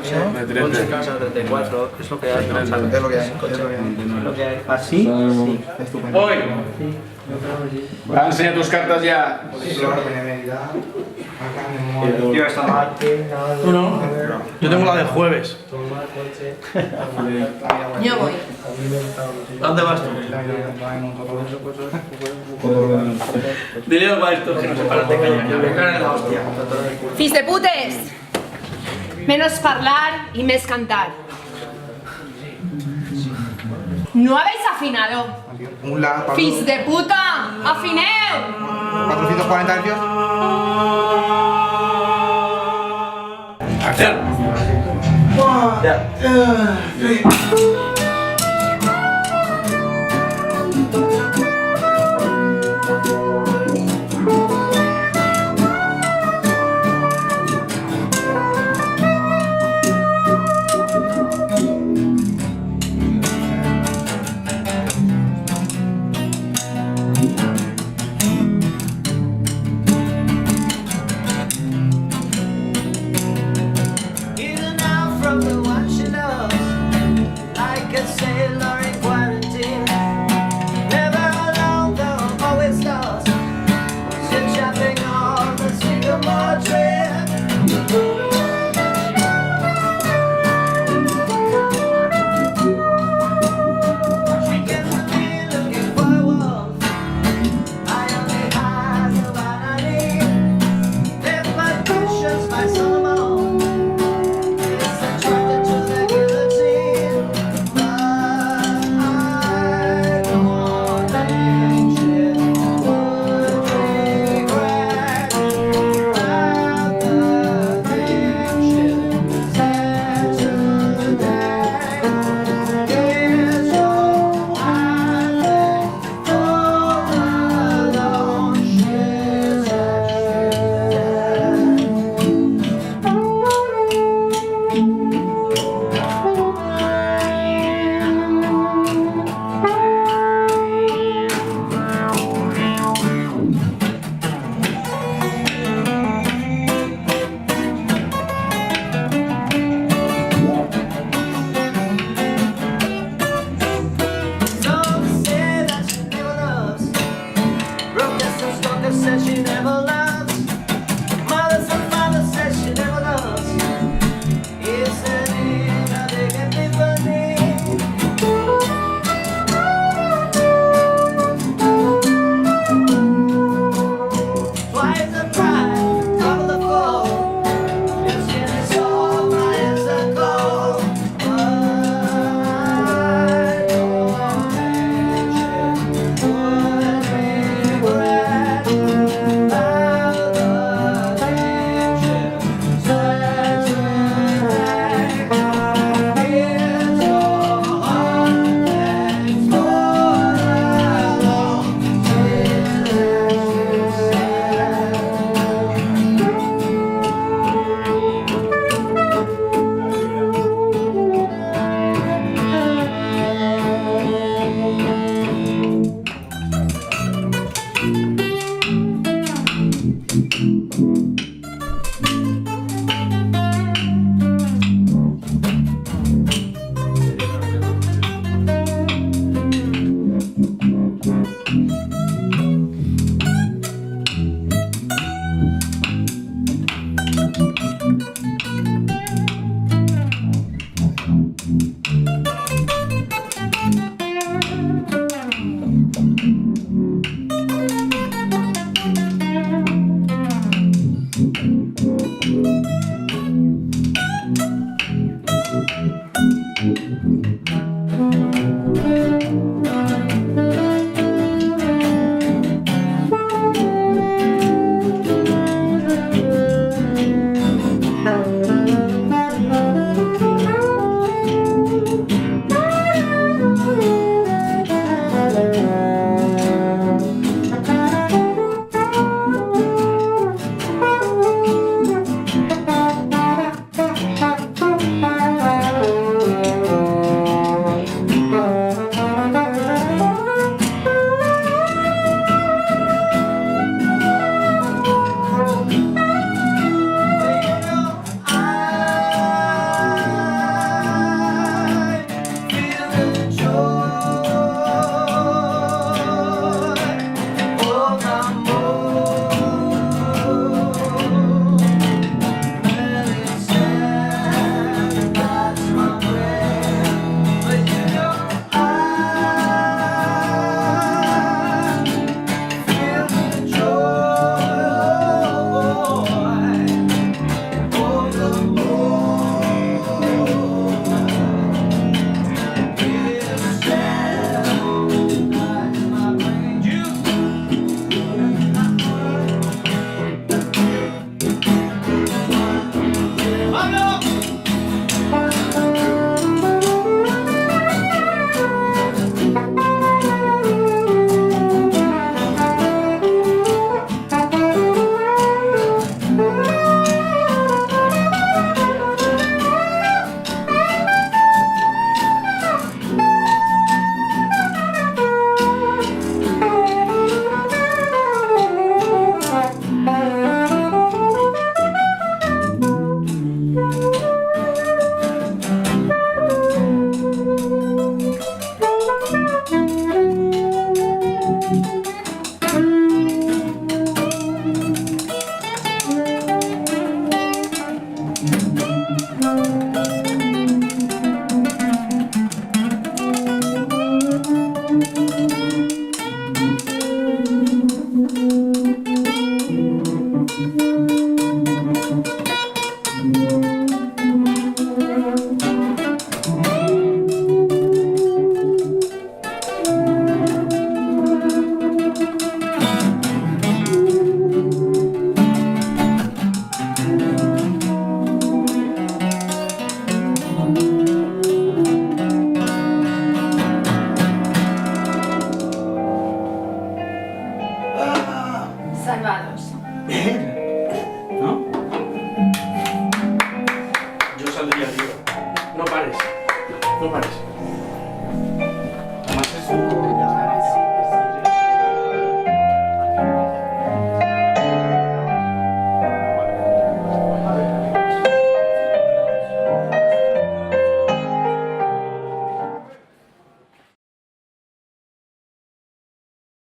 8, 8 en casa, 34, es lo que hay, ¿no? Es lo que hay, Es lo que hay. ¿Así? Sí. Estupendo. Hoy, Sí, yo creo que sí. enseña tus cartas ya. Tío, está mal. ¿Tú no? Yo tengo la de jueves. Yo voy. ¿Dónde vas tú? Dile algo a esto que no se paran de callar. Me cagan en la hostia. Fills de putes! Menos parlar y més cantar. ¿No habéis afinado? Un la, Pablo. ¡Fills de puta! ¡Afineu! 440 hercios. ¡Acción! Even out from the watching us, like Salvados. ¿No? Yo saldría, tío. No pares. No pares.